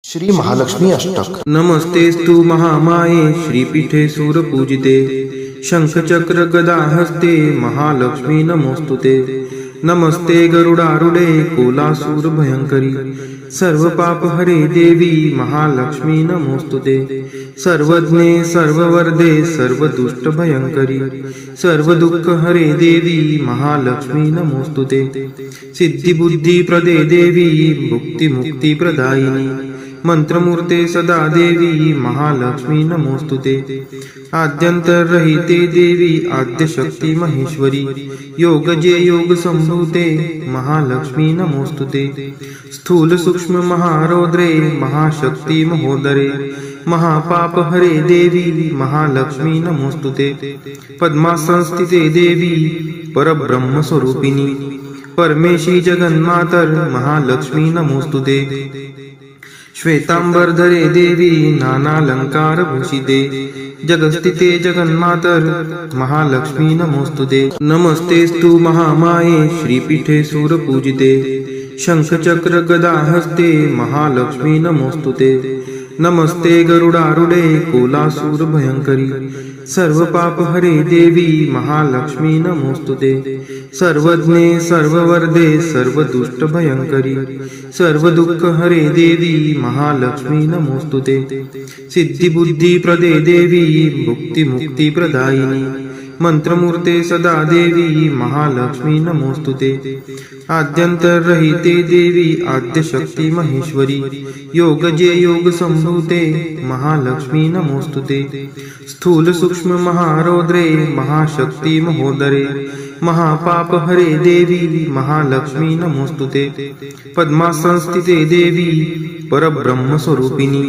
श्री महालक्ष्मी अष्टक। नमस्तेस्तु महामाये श्रीपीठे सूरपूजिते शंखचक्र गदा हस्ते महालक्ष्मी नमोस्तुते। नमस्ते गरुडारूढे कोलासूर भयंकरी सर्व पाप हरे देवी महालक्ष्मी नमोस्तुते। सर्वज्ञे सर्ववरदे सर्वदुष्ट भयंकरी सर्व दुःख हरे देवी महालक्ष्मी नमोस्तुते। सिद्धी बुद्धी प्रदे देवी भुक्ती मुक्ती प्रदायिनी मंत्रमूर्ते सदा देवी महालक्ष्मी नमोस्तुते। आद्यंतरहिते देवी आद्यशक्ती महेश्वरी योगजे योग संभूते महालक्ष्मी नमोस्तुते। स्थूल सूक्ष्म महारौद्रे महाशक्ती महोदरे महापाप हरे देवी महालक्ष्मी नमोस्तुते। पद्मासनस्थिते देवी परब्रह्म स्वरूपिणी परमेशी जगन्मातर महालक्ष्मी नमोस्तुते। श्वेतांबरधरे देवी नानालंकार भूषिते जगस्थिते जगन्मातर महालक्ष्मी नमोस्तुते। नमस्तेस्तु महामाये श्रीपीठे सूरपूजिते शंखचक्र गदा हस्ते महालक्ष्मी नमोस्तुते। नमस्ते गरुडारूढे कोलासूर भयंकरी सर्व पाप हरे देवी महालक्ष्मी नमोस्तुते। सर्वज्ञे सर्ववरदे सर्वदुष्ट भयंकरी सर्व दुःख हरे देवी महालक्ष्मी नमोस्तुते। सिद्धी बुद्धी प्रदे देवी भुक्ती मुक्ती प्रदायिनी मंत्रमूर्ते सदा देवी महालक्ष्मी नमोस्तुते। आद्यंतरहिते देवी आद्यशक्ती महेश्वरी योगजे योग संभूते महालक्ष्मी नमोस्तुते। स्थूल सूक्ष्म महारौद्रे महाशक्ती महोदरे महापाप हरे देवी महालक्ष्मी नमोस्तुते। पद्मासनस्थिते देवी परब्रह्म स्वरूपिणी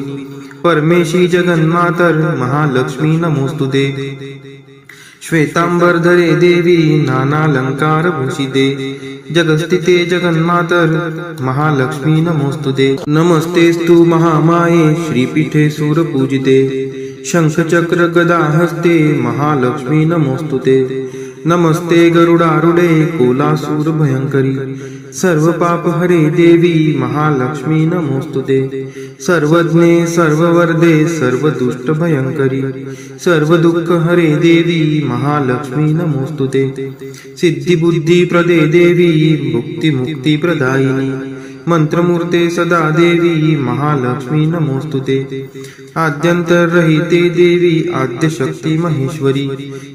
परमेशी जगन्मातर महालक्ष्मी नमोस्तुते। श्वेतांबरधरे देवी नानालंकार भूषिते जगस्थिते जगन्मातर महालक्ष्मी नमोस्तुते। नमस्तेस्तु महामाये श्रीपीठे सूरपूजिते शंखचक्र गदा हस्ते महालक्ष्मी नमोस्तुते। नमस्ते गरुडारूढे कोलासूर भयंकरी सर्व पाप हरे देवी महालक्ष्मी नमोस्तुते। सर्वज्ञे सर्ववरदे सर्वदुष्ट भयंकरी सर्व दुःख हरे देवी महालक्ष्मी नमोस्तुते। सिद्धी बुद्धी प्रदे देवी भुक्ती मुक्ती प्रदायिनी मंत्रमूर्ते सदा देवी महालक्ष्मी नमोस्तुते। आद्यंतरहिते देवी आद्यशक्ती महेश्वरी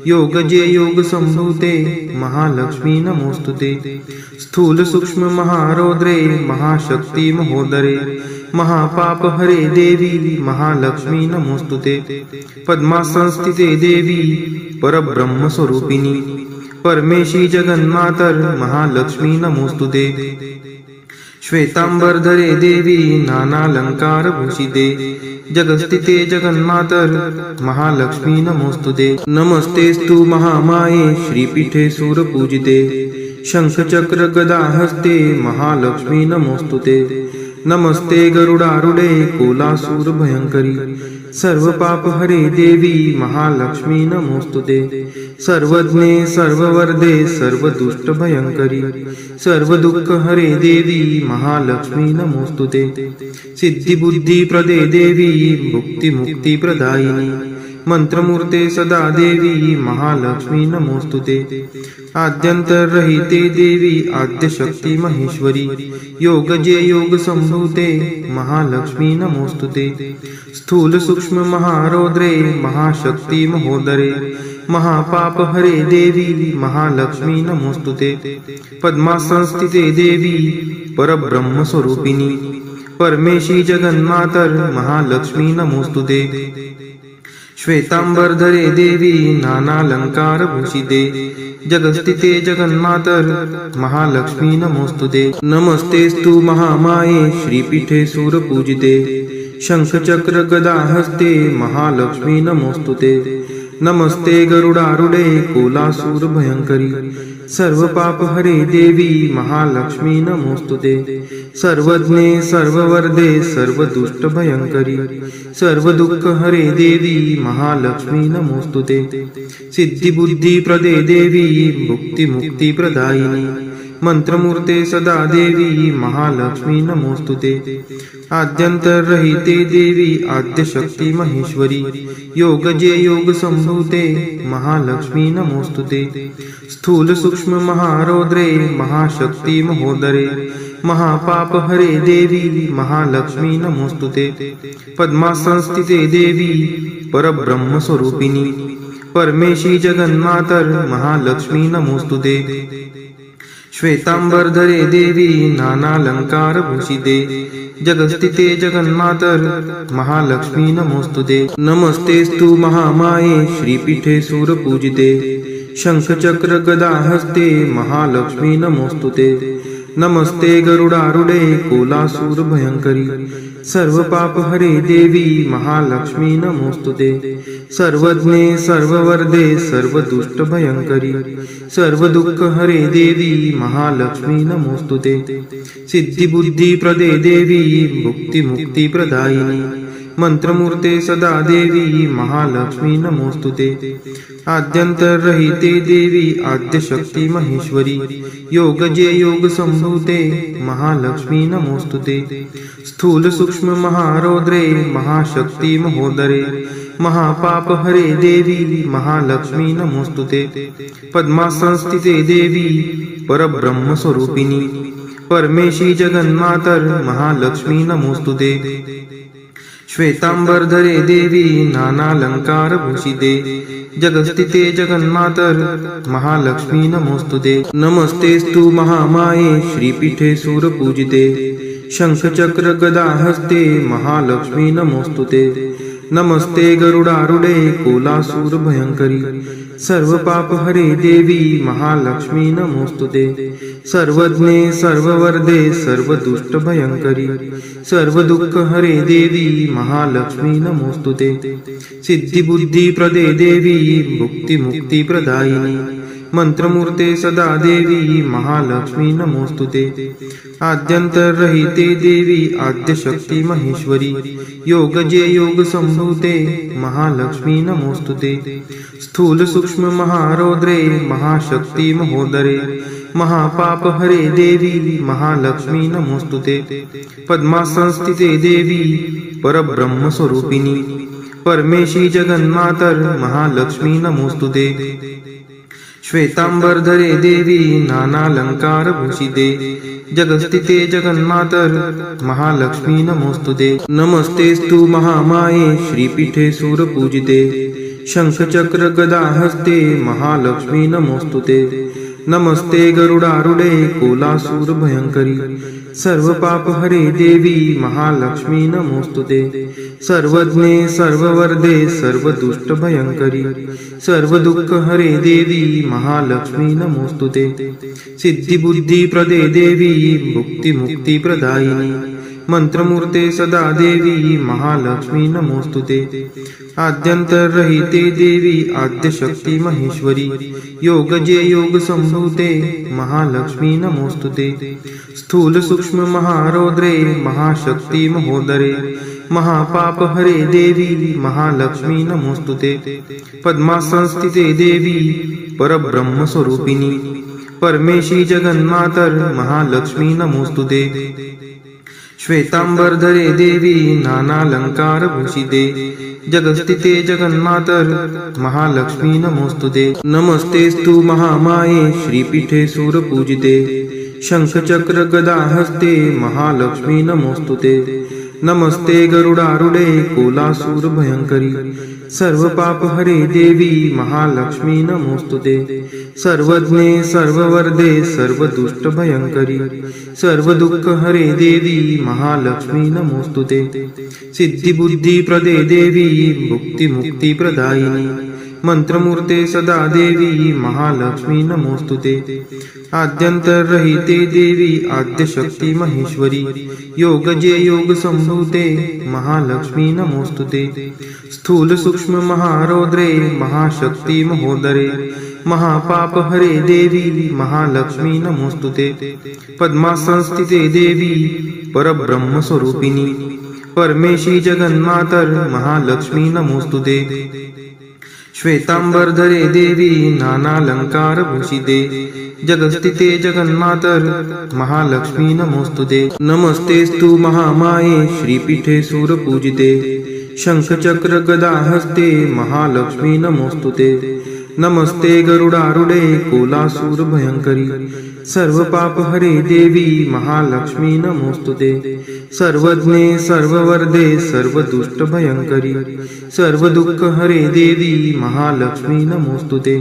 योगजे योग संभूते महालक्ष्मी नमोस्तुते। स्थूल सूक्ष्म महारौद्रे महाशक्ती महोदरे महापाप हरे देवी महालक्ष्मी नमोस्तुते। पद्मासनस्थिते देवी परब्रह्म स्वरूपिणी परमेशी जगन्मातर महालक्ष्मी नमोस्तुते। श्वेतांबरधरे देवी नानालंकार भूषिते जगस्थिते जगन्मातर महालक्ष्मी नमोस्तुते। नमस्तेस्तु महामाये श्रीपीठे सूरपूजिते शंखचक्र गदा हस्ते महालक्ष्मी नमोस्तुते। नमस्ते गरुडारूढे कोलासूर भयंकरी सर्व पाप हरे देवी महालक्ष्मी नमोस्तुते। सर्वज्ञे सर्ववरदे सर्वदुष्ट भयंकरी सर्व दुःख हरे देवी महालक्ष्मी नमोस्तुते। सिद्धी बुद्धी प्रदे देवी भुक्ती मुक्ती प्रदायिनी मंत्रमूर्ते सदा देवी महालक्ष्मी नमोस्तुते। आद्यंतरहिते देवी आद्यशक्ती महेश्वरी योगजे योग संभूते महालक्ष्मी नमोस्तुते। स्थूल सूक्ष्म महारौद्रे महाशक्ती महोदरे महापाप हरे देवी महालक्ष्मी नमोस्तुते। पद्मासनस्थिते देवी परब्रह्म स्वरूपिणी परमेशी जगन्मातर महालक्ष्मी नमोस्तुते। श्वेतांबरधरे देवी नानालंकार भूषिते जगस्थिते जगन्मातर महालक्ष्मी नमोस्तुते। नमस्तेस्तु महामाये श्रीपीठे सूरपूजिते शंखचक्र गदा हस्ते महालक्ष्मी नमोस्तुते। नमस्ते गरुडारूढे कोलासूर भयंकरी सर्व पाप हरे देवी महालक्ष्मी नमोस्तुते। सर्वज्ञे सर्ववरदे सर्वदुष्ट भयंकरी सर्व दुःख हरे देवी महालक्ष्मी नमोस्तुते। सिद्धी बुद्धी प्रदे देवी भुक्ती मुक्ती प्रदायिनी मंत्रमूर्ते सदा देवी महालक्ष्मी नमोस्तुते आद्यंतरहिते देवी आद्यशक्ती महेश्वरी योगजे योग संभूते महालक्ष्मी नमोस्तुते स्थूल सूक्ष्म महारौद्रे महाशक्ती महोदरे महापाप हरे देवी महालक्ष्मी नमोस्तुते पद्मासनस्थिते देवी परब्रह्म स्वरूपिणी परमेशी जगन्मातर महालक्ष्मी नमोस्तुते श्वेतांबरधरे देवी नानालंकार भूषिते जगस्थिते जगन्मातर महालक्ष्मी नमोस्तुते नमस्तेस्तु महामाये श्रीपीठे सूरपूजिते शंखचक्र गदा हस्ते महालक्ष्मी नमोस्तुते नमस्ते गरुडारूढे कोलासूर भयंकरी सर्व पाप हरे देवी महालक्ष्मी नमोस्तुते सर्वज्ञे सर्ववर्धे सर्व दुष्ट भयंकरी सर्व दुःख हरे देवी महालक्ष्मी नमोस्तुते सिद्धी बुद्धी प्रदे देवी भुक्ती मुक्ती प्रदायिनी मंत्रमूर्ते सदा देवी महालक्ष्मी नमोस्तुते आद्यंतरहिते देवी आद्यशक्ती महेश्वरी योगजे योग संभूते महालक्ष्मी नमोस्तुते स्थूल सूक्ष्म महारौद्रे महाशक्ती महोदरे महापाप हरे देवी महालक्ष्मी नमोस्तुते पद्मासनस्थिते देवी परब्रह्म स्वरूपिणी परमेशी जगन्मातर महालक्ष्मी नमोस्तुते श्वेतांबरधरे देवी नानालंकार भूषिते जगस्थिते जगन्मातर महालक्ष्मी नमोस्तुते नमस्तेस्तु महामाये श्रीपीठे सूरपूजिते शंखचक्र गदा हस्ते महालक्ष्मी नमोस्तुते नमस्ते गरुडारूढे कोलासूर भयंकरी सर्व पाप हरे देवी महालक्ष्मी नमोस्तुते सर्वज्ञे सर्ववर्धे सर्व दुष्ट भयंकरी सर्व दुःख हरे देवी महालक्ष्मी नमोस्तुते सिद्धी बुद्धी प्रदे देवी भुक्ती मुक्ती प्रदायिनी मंत्रमूर्ते सदा देवी महालक्ष्मी नमोस्तुते आद्यंतरहिते देवी आद्यशक्ती महेश्वरी योगजे योग संभूते महालक्ष्मी नमोस्तुते स्थूल सूक्ष्म महारौद्रे महाशक्ती महोदरे महापाप हरे देवी महालक्ष्मी नमोस्तुते पद्मासनस्थिते देवी परब्रह्म स्वरूपिणी परमेशी जगन्मातर महालक्ष्मी नमोस्तुते श्वेतांबरधरे देवी नानालंकार भूषिते जगस्थिते जगन्मातर महालक्ष्मी नमोस्तुते नमस्तेस्तु महामाये श्रीपीठे सूरपूजिते शंखचक्र गदा हस्ते महालक्ष्मी नमोस्तुते नमस्ते गरुडारूढे कोलासूर भयंकरी सर्व पाप हरे देवी महालक्ष्मी नमोस्तुते सर्वज्ञे सर्ववर्धे सर्व दुष्ट भयंकरी सर्व दुःख हरे देवी महालक्ष्मी नमोस्तुते सिद्धी बुद्धी प्रदे देवी भुक्ती मुक्ती प्रदायिनी मंत्रमूर्ते सदा देवी महालक्ष्मी नमोस्तुते आद्यंतरहिते देवी आद्यशक्ती महेश्वरी योगजे योग संभूते महालक्ष्मी नमोस्तुते स्थूल सूक्ष्म महारौद्रे महाशक्ती महोदरे महापाप हरे देवी महालक्ष्मी नमोस्तुते पद्मासनस्थिते देवी परब्रह्म स्वरूपिणी परमेशी जगन्मातर महालक्ष्मी नमोस्तुते श्वेतांबरधरे देवी नानालंकार भूषिते जगस्थिते जगन्मातर महालक्ष्मी नमोस्तुते नमस्तेस्तु महामाये श्रीपीठे सूरपूजिते शंखचक्र गदा हस्ते महालक्ष्मी नमोस्तुते नमस्ते गरुडारूढे कोलासूर भयंकरी सर्व पाप हरे देवी महालक्ष्मी नमोस्तुते सर्वज्ञे सर्ववर्धे सर्व दुष्ट भयंकरी सर्व दुःख हरे देवी महालक्ष्मी नमोस्तुते सिद्धी बुद्धी प्रदे देवी भुक्ती मुक्ती प्रदायिनी मंत्रमूर्ते सदा देवी महालक्ष्मी नमोस्तुते आद्यंतरहिते देवी आद्यशक्ती महेश्वरी योगजे योग संभूते महालक्ष्मी नमोस्तुते स्थूल सूक्ष्म महारौद्रे महाशक्ती महोदरे महापाप हरे देवी महालक्ष्मी नमोस्तुते पद्मासनस्थिते देवी परब्रह्म स्वरूपिणी परमेशी जगन्मातर महालक्ष्मी नमोस्तुते श्वेतांबरधरे देवी नानालंकार भूषिते जगस्थिते जगन्मातर महालक्ष्मी नमोस्तुते नमस्तेस्तु महामाये श्रीपीठे सूरपूजिते शंखचक्र गदा हस्ते महालक्ष्मी नमोस्तुते नमस्ते गरुडारूढे कोलासूर भयंकरी सर्व पाप हरे देवी महालक्ष्मी नमोस्तुते सर्वज्ञे सर्ववर्धे सर्व दुष्ट भयंकरी सर्व दुःख हरे देवी महालक्ष्मी नमोस्तुते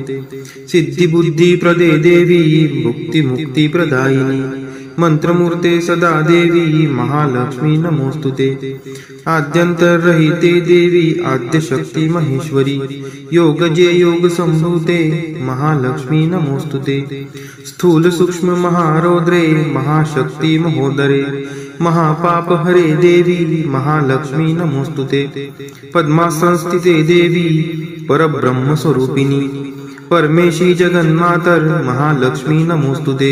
सिद्धी बुद्धी प्रदे देवी भुक्ती मुक्ती प्रदायिनी मंत्रमूर्ते सदा देवी महालक्ष्मी नमोस्तुते आद्यंतरहिते देवी आद्यशक्ती महेश्वरी योगजे योग संभूते महालक्ष्मी नमोस्तुते स्थूल सूक्ष्म महारौद्रे महाशक्ती महोदरे महापाप हरे देवी महालक्ष्मी नमोस्तुते पद्मासनस्थिते देवी परब्रह्म स्वरूपिणी परमेशी जगन्मातर महालक्ष्मी नमोस्तुते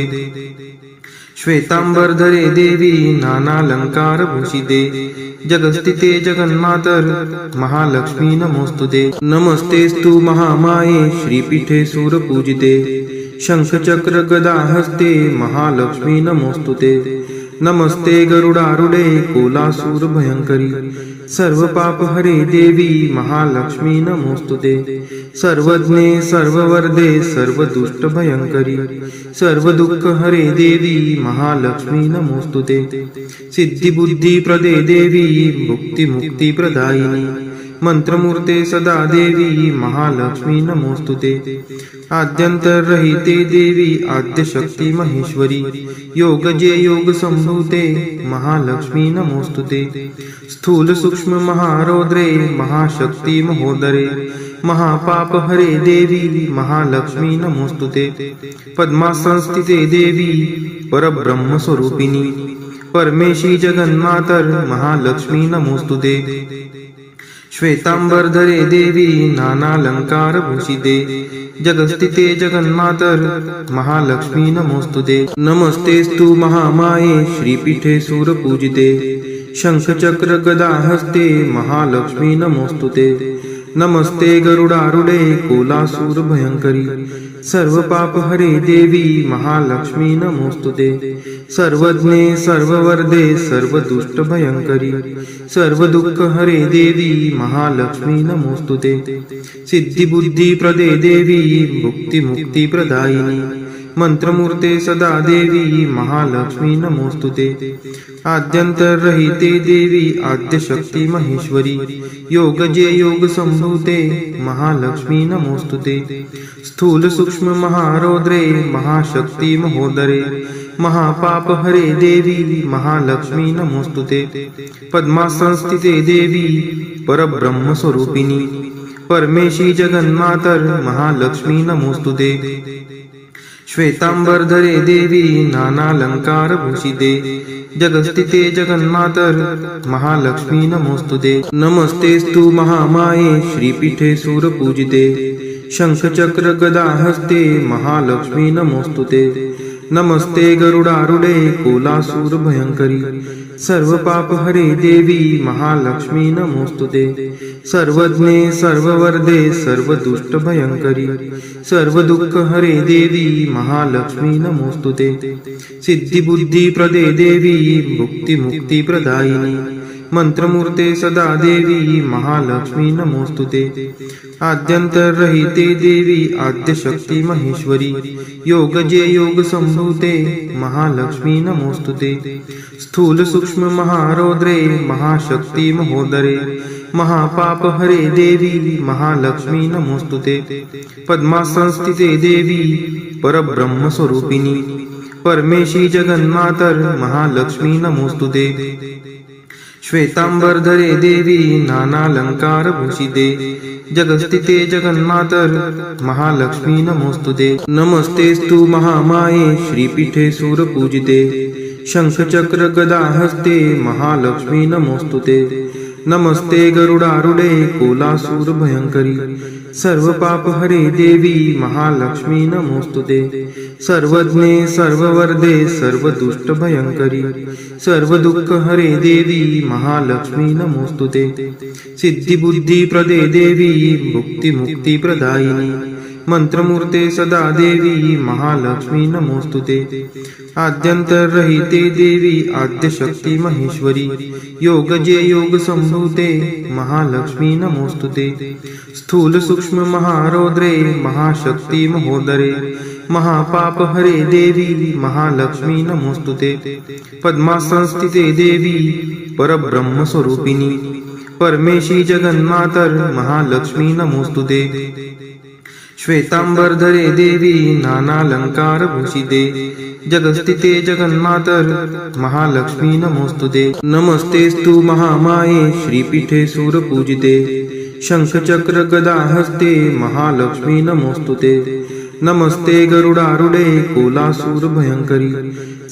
श्वेतांबरधरे देवी नानालंकार भूषिते जगस्थिते जगन्मातर महालक्ष्मी नमोस्तुते नमस्तेस्तु महामाये श्रीपीठे सूरपूजिते शंखचक्र गदा हस्ते महालक्ष्मी नमोस्तुते नमस्ते गरुडारूढे कोलासूर भयंकरी सर्व पाप हरे देवी महालक्ष्मी नमोस्तुते सर्वज्ञे सर्ववर्धे सर्व दुष्ट भयंकरी सर्व दुःख हरे देवी महालक्ष्मी नमोस्तुते सिद्धी बुद्धी प्रदे देवी भुक्ती मुक्ती प्रदायिनी मंत्रमूर्ते सदा देवी महालक्ष्मी नमोस्तुते आद्यंतरहिते देवी आद्यशक्ती महेश्वरी योगजे योग संभूते महालक्ष्मी नमोस्तुते स्थूल सूक्ष्म महारौद्रे महाशक्ती महोदरे महापाप हरे देवी महालक्ष्मी नमोस्तुते पद्मासनस्थिते देवी परब्रह्म स्वरूपिणी परमेशी जगन्मातर महालक्ष्मी नमोस्तुते श्वेतांबरधरे देवी नानालंकार भूषिते जगस्थिते जगन्मातर महालक्ष्मी नमोस्तुते नमस्तेस्तु महामाये श्रीपीठे सूरपूजिते शंखचक्र गदा हस्ते महालक्ष्मी नमोस्तुते नमस्ते गरुडारूढे कोलासूर भयंकरी सर्व पाप हरे देवी महालक्ष्मी नमोस्तुते सर्वज्ञे सर्ववर्धे सर्व दुष्ट भयंकरी सर्व दुःख हरे देवी महालक्ष्मी नमोस्तुते सिद्धी बुद्धी प्रदे देवी भुक्ती मुक्ती प्रदायिनी मंत्रमूर्ते सदा देवी महालक्ष्मी नमोस्तुते आद्यंतरहिते देवी आद्यशक्ती महेश्वरी योगजे योग संभूते महालक्ष्मी नमोस्तुते स्थूल सूक्ष्म महारौद्रे महाशक्ती महोदरे महापाप हरे देवी महालक्ष्मी नमोस्तुते पद्मासनस्थिते देवी परब्रह्म स्वरूपिणी परमेशी जगन्मातर महालक्ष्मी नमोस्तुते श्वेतांबरधरे देवी नानालंकार भूषिते जगस्थिते जगन्मातर महालक्ष्मी नमोस्तुते नमस्तेस्तु महामाये श्रीपीठे सूरपूजिते शंखचक्र गदा हस्ते महालक्ष्मी नमोस्तुते नमस्ते गरुडारूढे कोलासूर भयंकरी सर्व पाप हरे देवी महालक्ष्मी नमोस्तुते सर्वज्ञे सर्ववर्धे सर्व दुष्ट भयंकरी सर्व दुःख हरे देवी महालक्ष्मी नमोस्तुते सिद्धी बुद्धी प्रदे देवी भुक्ती मुक्ती प्रदायिनी मंत्रमूर्ते सदा देवी महालक्ष्मी नमोस्तुते आद्यंतरहिते देवी आद्यशक्ती महेश्वरी योगजे योग संभूते महालक्ष्मी नमोस्तुते स्थूल सूक्ष्म महारौद्रे महाशक्ती महोदरे महापाप हरे देवी महालक्ष्मी नमोस्तुते पद्मासनस्थिते देवी परब्रह्म स्वरूपिणी परमेशी जगन्मातर महालक्ष्मी नमोस्तुते श्वेतांबरधरे देवी नानालंकार भूषिते जगस्थिते जगन्मातर महालक्ष्मी नमोस्तुते नमस्तेस्तु महामाये श्रीपीठे सूरपूजिते शंखचक्र गदा हस्ते महालक्ष्मी नमोस्तुते नमस्ते गरुडारूढे कोलासूर भयंकरी सर्व पाप हरे देवी महालक्ष्मी नमोस्तुते सर्वज्ञे सर्ववर्धे सर्व दुष्ट भयंकरी सर्व दुःख हरे देवी महालक्ष्मी नमोस्तुते सिद्धी बुद्धी प्रदे देवी भुक्ती मुक्ती प्रदायिनी मंत्रमूर्ते सदा देवी महालक्ष्मी नमोस्तुते आद्यंतरहिते देवी आद्यशक्ती महेश्वरी योगजे योग संभूते महालक्ष्मी नमोस्तुते स्थूल सूक्ष्म महारौद्रे महाशक्ती महोदरे महापाप हरे देवी महालक्ष्मी नमोस्तुते पद्मासनस्थिते देवी परब्रह्म स्वरूपिणी परमेशी जगन्मातर महालक्ष्मी नमोस्तुते श्वेतांबरधरे देवी नानालंकार भूषिते जगस्थिते जगन्मातर महालक्ष्मी नमोस्तुते नमस्तेस्तु महामाये श्रीपीठे सूरपूजिते शंखचक्र गदा हस्ते महालक्ष्मी नमोस्तुते नमस्ते गरुडारूढे कोलासूर भयंकरी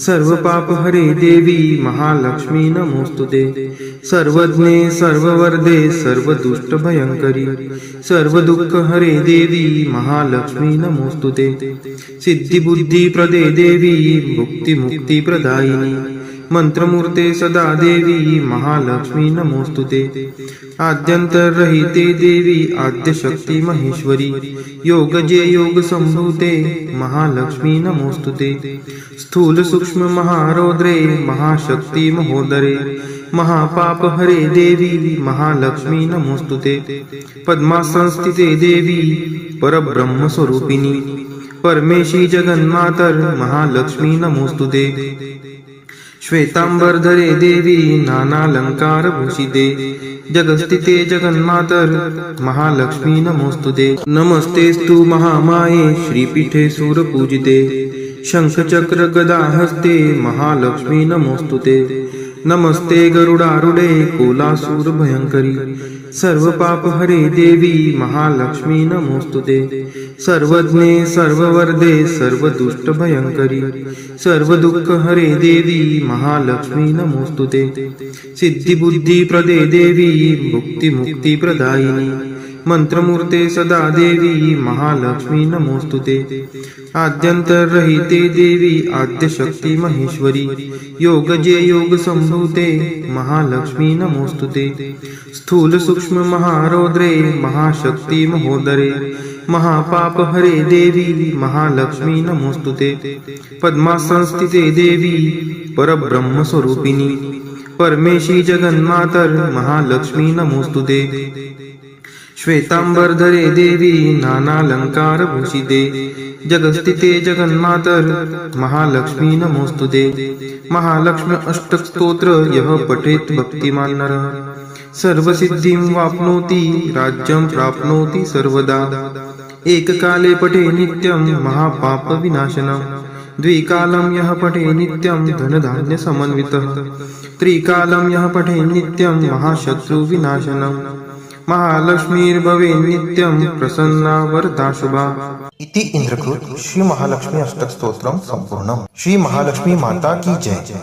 सर्व पाप हरे देवी महालक्ष्मी नमोस्तुते सर्वज्ञे सर्ववर्धे सर्वदुष्ट भयंकरी सर्व दुःख हरे देवी महालक्ष्मी नमोस्तुते सिद्धिबुद्धी प्रदे देवी भुक्ती मुक्ती प्रदायिनी मंत्रमूर्ते सदा देवी महालक्ष्मी नमोस्तुते आद्यंतरहिते देवी आद्यशक्ती महेश्वरी योगजे योग संभूते महालक्ष्मी नमोस्तुते स्थूल सूक्ष्म महारौद्रे महाशक्ती महोदरे महापाप हरे देवी महालक्ष्मी नमोस्तुते पद्मासनस्थिते देवी परब्रह्म स्वरूपिणी परमेशी जगन्मातर महालक्ष्मी नमोस्तुते श्वेतांबरधरे देवी नानालंकार भूषिते जगस्थिते जगन्मातर महालक्ष्मी नमोस्तुते नमस्तेस्तु महामाये श्रीपीठे सूरपूजिते शंखचक्र गदा हस्ते महालक्ष्मी नमोस्तुते नमस्ते गरुडारूढे कोलासूर भयंकरी सर्व पाप हरे देवी महालक्ष्मी नमोस्तुते सर्वज्ञे सर्ववर्धे सर्वदुष्ट भयंकरी सर्व दुःख हरे देवी महालक्ष्मी नमोस्तुते सिद्धिबुद्धी प्रदे देवी भुक्ती मुक्ती प्रदायिनी मंत्रमूर्ते सदा देवी महालक्ष्मी नमोस्तुते आद्यंतरहिते देवी आद्यशक्ती महेश्वरी योगजे योग संभूते महालक्ष्मी नमोस्तुते स्थूल सूक्ष्म महारौद्रे महाशक्ती महोदरे महापाप हरे देवी महालक्ष्मी नमोस्तुते पद्मासनस्थिते देवी परब्रह्म स्वरूपिणी परमेशी जगन्मातर महालक्ष्मी नमोस्तुते श्वेतांबरधरे देवी नानालंकार भूषिते जगस्थिते जगन्मातर महालक्ष्मी नमोस्तुते महालक्ष्मी अष्टक स्तोत्र यः पठेत् भक्तिमान् नरः सर्वसिद्धिं वाप्नोति राज्यं प्राप्नोति सर्वदा एककाले पठे नित्यं महापाप विनाशनम् द्विकालं यः पठे नित्यं धनधान्य समन्वितः त्रिकालं यः पठे नित्यं महाशत्रु विनाशनम् महालक्ष्मीर्भवे नित्यं प्रसन्ना वरदा शुभा। इति इंद्रकृत श्री महालक्ष्मी अष्टक स्तोत्रम संपूर्णम। श्री महालक्ष्मी माता की जय।